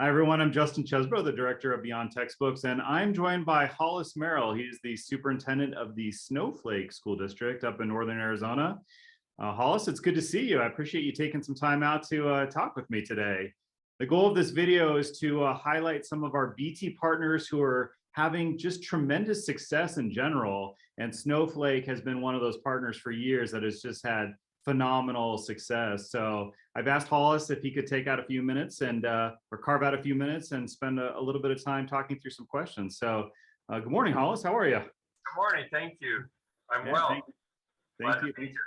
Hi, everyone. I'm Justin Chesbro, the director of Beyond Textbooks, and I'm joined by Hollis Merrell. He's the superintendent of the Snowflake School District up in Northern Arizona. Hollis, it's good to see you. I appreciate you taking some time out to talk with me today. The goal of this video is to highlight some of our BT partners who are having just tremendous success in general, and Snowflake has been one of those partners for years that has just had phenomenal success. So I've asked Hollis if he could take out a few minutes and or carve out a few minutes and spend a little bit of time talking through some questions. So good morning, Hollis. How are you? Good morning. Thank you. I'm well. Thank you. Glad to be here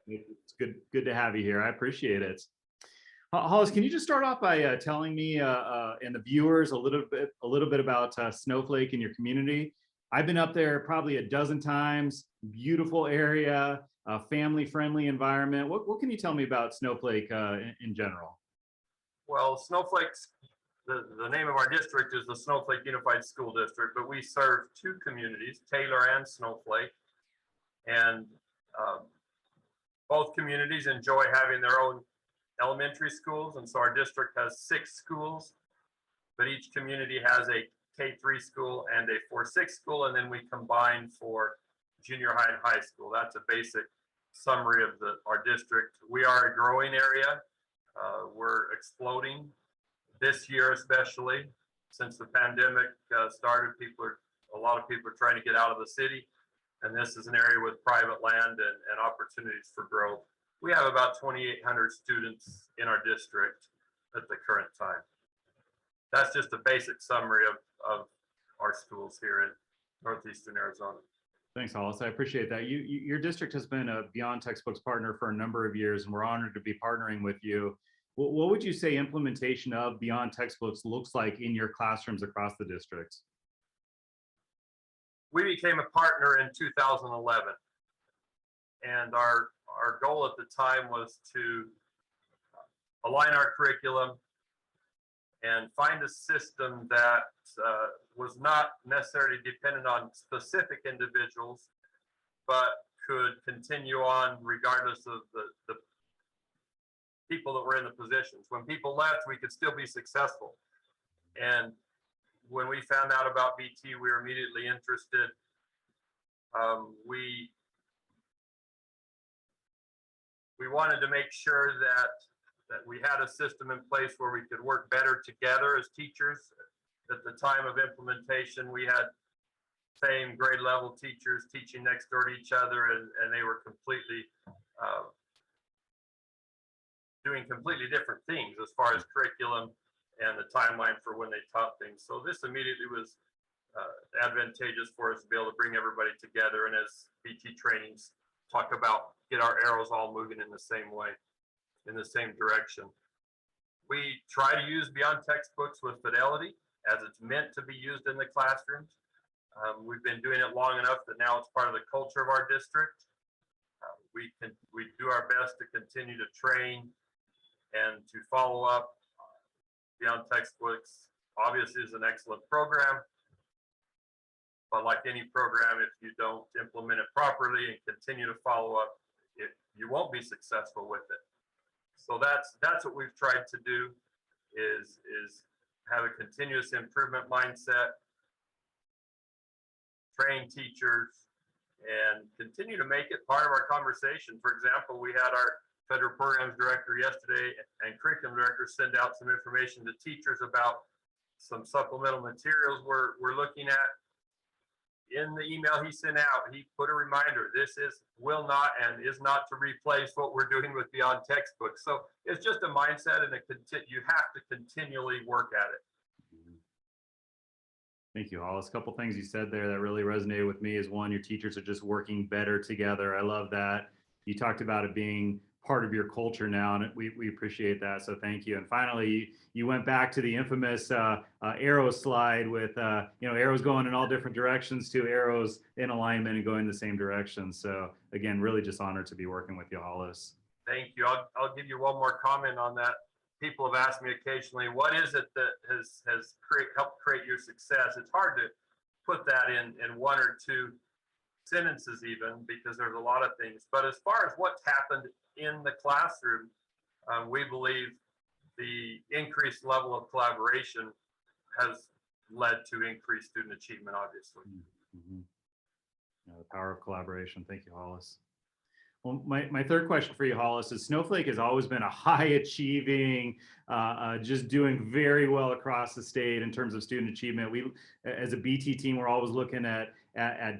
today. It's good to have you here. I appreciate it. Hollis, can you just start off by telling me and the viewers a little bit about Snowflake and your community? I've been up there probably a dozen times. Beautiful area, family-friendly environment. What can you tell me about Snowflake in general? Well, Snowflake's the name of our district is the Snowflake Unified School District, but we serve two communities, Taylor and Snowflake, and both communities enjoy having their own elementary schools, and so our district has 6 schools, but each community has a K-3 school and a 4-6 school, and then we combine for junior high and high school. That's a basic summary of our district. We are a growing area. We're exploding this year, especially since the pandemic started. A lot of people are trying to get out of the city, and this is an area with private land and opportunities for growth. We have about 2,800 students in our district at the current time. That's just a basic summary of our schools here in Northeastern Arizona. Thanks, Hollis. I appreciate that. Your district has been a Beyond Textbooks partner for a number of years, and we're honored to be partnering with you. What would you say implementation of Beyond Textbooks looks like in your classrooms across the district? We became a partner in 2011, and our goal at the time was to align our curriculum and find a system that was not necessarily dependent on specific individuals, but could continue on regardless of the people that were in the positions. When people left, we could still be successful. And when we found out about BT, we were immediately interested. We wanted to make sure that we had a system in place where we could work better together as teachers. At the time of implementation, we had same grade level teachers teaching next door to each other, and they were completely doing completely different things as far as curriculum and the timeline for when they taught things. So this immediately was advantageous for us to be able to bring everybody together, and as BT trainings talk about, get our arrows all moving in the same way, in the same direction. We try to use Beyond Textbooks with fidelity as it's meant to be used in the classrooms. We've been doing it long enough that now it's part of the culture of our district. We do our best to continue to train and to follow up. Beyond Textbooks obviously is an excellent program, but like any program, if you don't implement it properly and continue to follow up, you won't be successful with it. So that's what we've tried to do, is have a continuous improvement mindset, train teachers, and continue to make it part of our conversation. For example, we had our federal programs director yesterday and curriculum director send out some information to teachers about some supplemental materials we're looking at. In the email he sent out, he put a reminder, this will not and is not to replace what we're doing with Beyond Textbooks. So it's just a mindset, and you have to continually work at it. Thank you, Hollis. A couple things you said there that really resonated with me is, one, your teachers are just working better together. I love that. You talked about it being part of your culture now, and we appreciate that, so thank you. And finally, you went back to the infamous arrow slide with arrows going in all different directions to arrows in alignment and going the same direction. So again, really just honored to be working with you, Hollis. Thank you. I'll give you one more comment on that. People have asked me occasionally, what is it that has helped create your success? It's hard to put that in one or two sentences even, because there's a lot of things. But as far as what's happened in the classroom, we believe the increased level of collaboration has led to increased student achievement, obviously. Mm-hmm. The power of collaboration. Thank you, Hollis. Well, my third question for you, Hollis, is Snowflake has always been a high achieving, just doing very well across the state in terms of student achievement. We, as a BT team, we're always looking at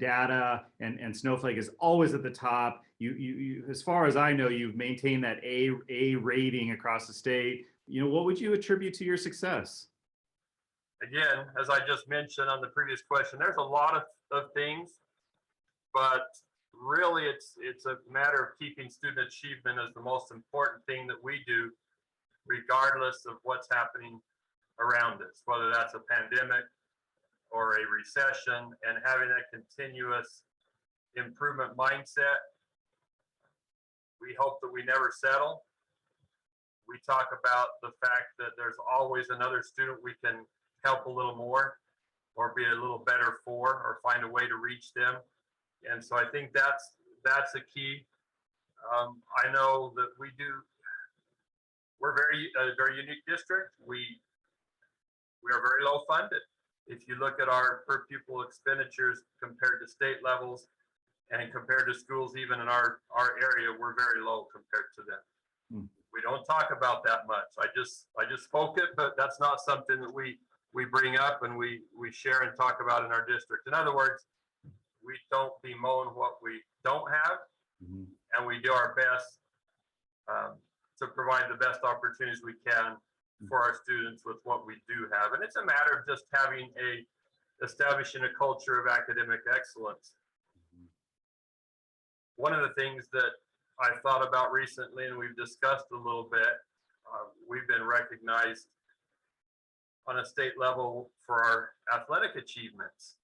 data, and Snowflake is always at the top. You, as far as I know, you've maintained that A rating across the state. You know, what would you attribute to your success? Again, as I just mentioned on the previous question, there's a lot of things, but really it's a matter of keeping student achievement as the most important thing that we do, regardless of what's happening around us, whether that's a pandemic or a recession, and having that continuous improvement mindset. We hope that we never settle. We talk about the fact that there's always another student we can help a little more or be a little better for, or find a way to reach them. And so I think that's a key. I know that we're a very unique district. We are very low funded. If you look at our per pupil expenditures compared to state levels and compared to schools even in our area, we're very low compared to them. We don't talk about that much. I just spoke it, but that's not something that we bring up and we share and talk about in our district. In other words, we don't bemoan what we don't have, and we do our best to provide the best opportunities we can for our students with what we do have. And it's a matter of just establishing a culture of academic excellence. One of the things that I thought about recently, and we've discussed a little bit, we've been recognized on a state level for our athletic achievements.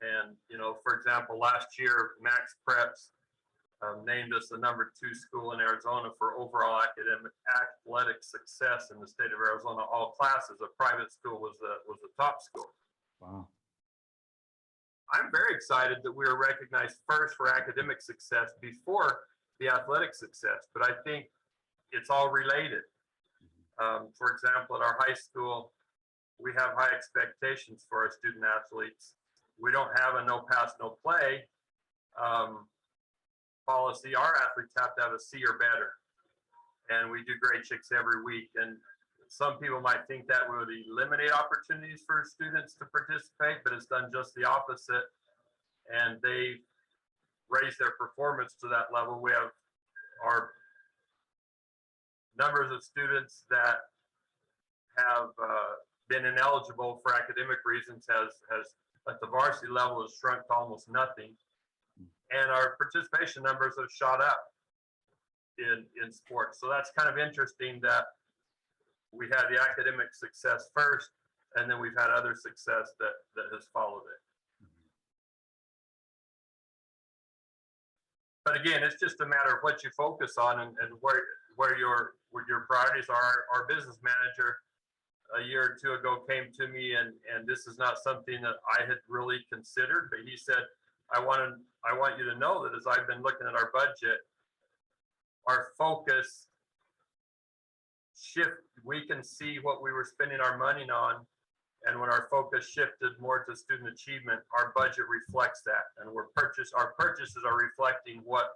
And, you know, for example, last year, Max Preps named us the #2 school in Arizona for overall athletic success in the state of Arizona, all classes. A private school was the top school. Wow. I'm very excited that we were recognized first for academic success before the athletic success, but I think it's all related. For example, at our high school, we have high expectations for our student athletes. We don't have a no pass, no play policy. Our athletes have to have a C or better, and we do grade checks every week. And some people might think that would eliminate opportunities for students to participate, but it's done just the opposite. And they raise their performance to that level. We have our numbers of students that have been ineligible for academic reasons has at the varsity level has shrunk to almost nothing. And our participation numbers have shot up in sports. So that's kind of interesting that we had the academic success first, and then we've had other success that has followed it. But again, it's just a matter of what you focus on and where your priorities are. Our business manager a year or two ago came to me, and this is not something that I had really considered, but he said, I want you to know that as I've been looking at our budget, our focus shift, we can see what we were spending our money on, and when our focus shifted more to student achievement, our budget reflects that, and our purchases are reflecting what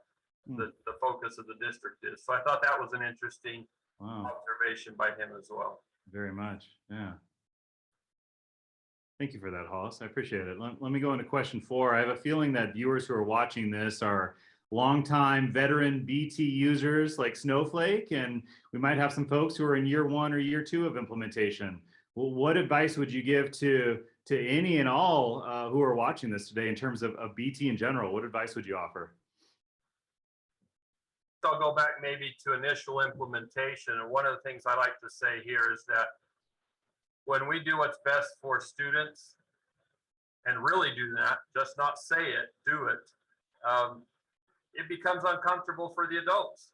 the focus of the district is. So I thought that was an interesting observation by him as well. Very much, yeah. Thank you for that, Hollis. I appreciate it. Let me go into question 4. I have a feeling that viewers who are watching this are longtime veteran BT users like Snowflake, and we might have some folks who are in year 1 or year 2 of implementation. Well, what advice would you give to any and all who are watching this today in terms of BT in general? What advice would you offer? So I'll go back maybe to initial implementation. And one of the things I like to say here is that when we do what's best for students and really do that, just not say it, do it, it becomes uncomfortable for the adults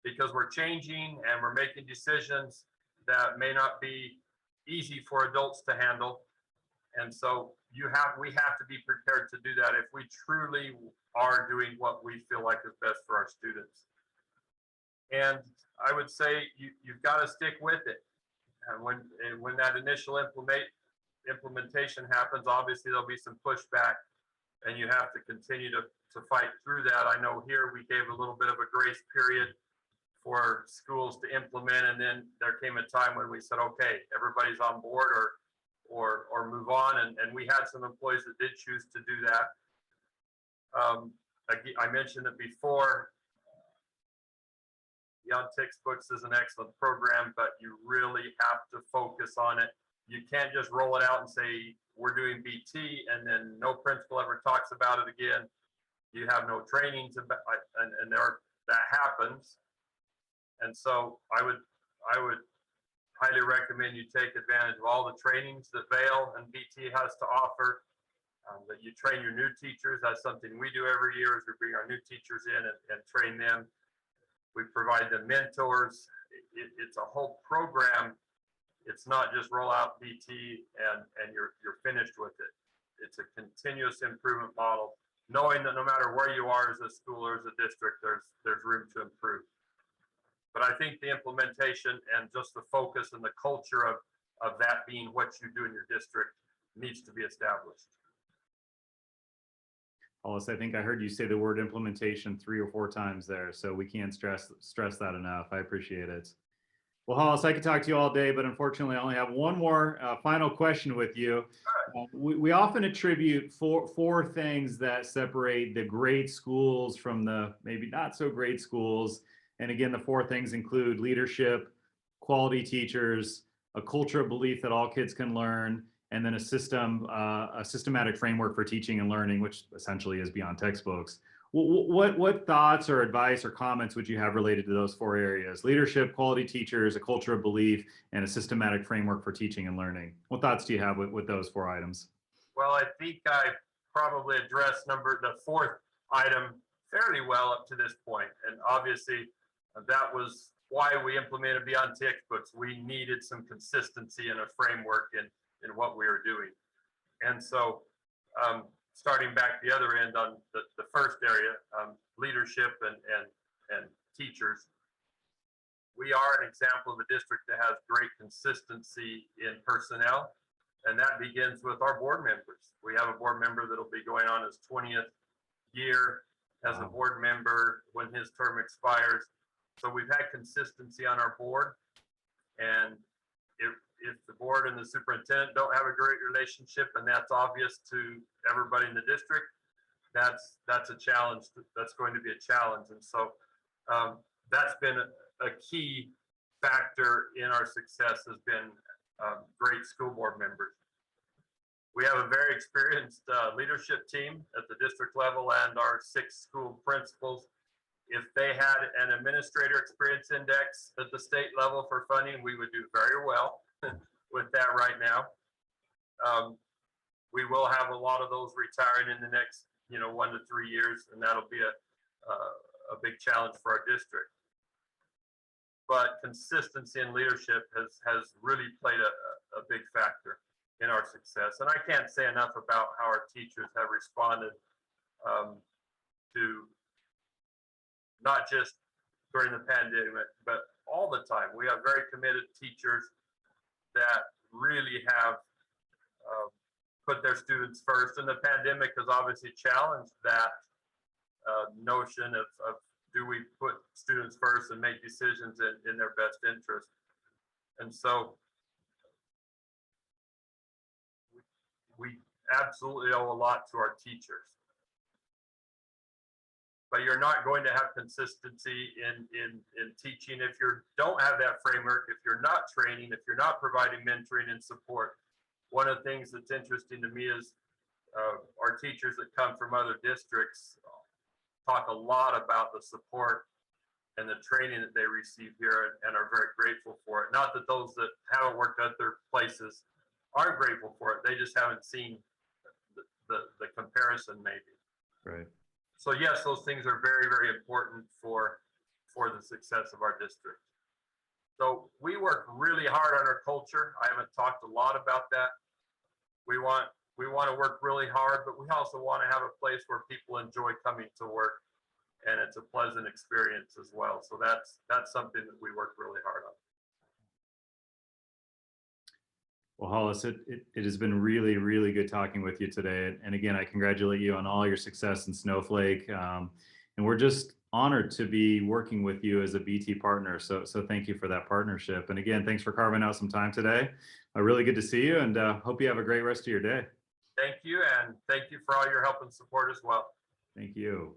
because we're changing and we're making decisions that may not be easy for adults to handle. And so we have to be prepared to do that if we truly are doing what we feel like is best for our students. And I would say you've got to stick with it. And when that initial implementation happens, obviously there'll be some pushback, and you have to continue to fight through that. I know here we gave a little bit of a grace period for schools to implement, and then there came a time when we said, okay, everybody's on board, or move on, and we had some employees that did choose to do that. I mentioned it before, Beyond Textbooks is an excellent program, but you really have to focus on it. You can't just roll it out and say, we're doing BT, and then no principal ever talks about it again. You have no trainings about, and that happens. And so I would highly recommend you take advantage of all the trainings that Vail and BT has to offer, that you train your new teachers. That's something we do every year, is we bring our new teachers in and train them. We provide them mentors. It's a whole program. It's not just roll out BT and you're finished with it. It's a continuous improvement model, knowing that no matter where you are as a school or as a district, there's room to improve. But I think the implementation and just the focus and the culture of that being what you do in your district needs to be established. Hollis, I think I heard you say the word implementation 3 or 4 times there, so we can't stress that enough. I appreciate it. Well, Hollis, I could talk to you all day, but unfortunately I only have one more final question with you. We often attribute four things that separate the great schools from the maybe not so great schools. And again, the 4 things include leadership, quality teachers, a culture of belief that all kids can learn, and then a systematic framework for teaching and learning, which essentially is Beyond Textbooks. What thoughts or advice or comments would you have related to those 4 areas? Leadership, quality teachers, a culture of belief, and a systematic framework for teaching and learning. What thoughts do you have with those 4 items? Well, I think I probably addressed the 4th item fairly well up to this point. And obviously that was why we implemented Beyond Textbooks. We needed some consistency and a framework in what we were doing. And so starting back the other end on the first area, leadership and teachers, we are an example of a district that has great consistency in personnel, and that begins with our board members. We have a board member that'll be going on his 20th year as a board member when his term expires. So we've had consistency on our board, and if the board and the superintendent don't have a great relationship, and that's obvious to everybody in the district, that's a challenge. That's going to be a challenge. And so that's been a key factor in our success, has been great school board members. We have a very experienced leadership team at the district level, and our 6 school principals. If they had an administrator experience index at the state level for funding, we would do very well with that right now. We will have a lot of those retiring in the next 1 to 3 years, and that'll be a big challenge for our district. But consistency in leadership has really played a big factor in our success. And I can't say enough about how our teachers have responded to not just during the pandemic, but all the time. We have very committed teachers that really have put their students first. And the pandemic has obviously challenged that notion of do we put students first and make decisions in their best interest. And so we absolutely owe a lot to our teachers. But you're not going to have consistency in teaching if you don't have that framework, if you're not training, if you're not providing mentoring and support. One of the things that's interesting to me is our teachers that come from other districts talk a lot about the support and the training that they receive here, and are very grateful for it. Not that those that haven't worked at other places aren't grateful for it, they just haven't seen the comparison maybe. Right. So yes, those things are very, very important for the success of our district. So we work really hard on our culture. I haven't talked a lot about that. We want to work really hard, but we also want to have a place where people enjoy coming to work. and it's a pleasant experience as well. So that's something that we work really hard on. Well, Hollis, it has been really, really good talking with you today. And again, I congratulate you on all your success in Snowflake. And we're just honored to be working with you as a BT partner. So thank you for that partnership. And again, thanks for carving out some time today. Really good to see you, and hope you have a great rest of your day. Thank you, and thank you for all your help and support as well. Thank you.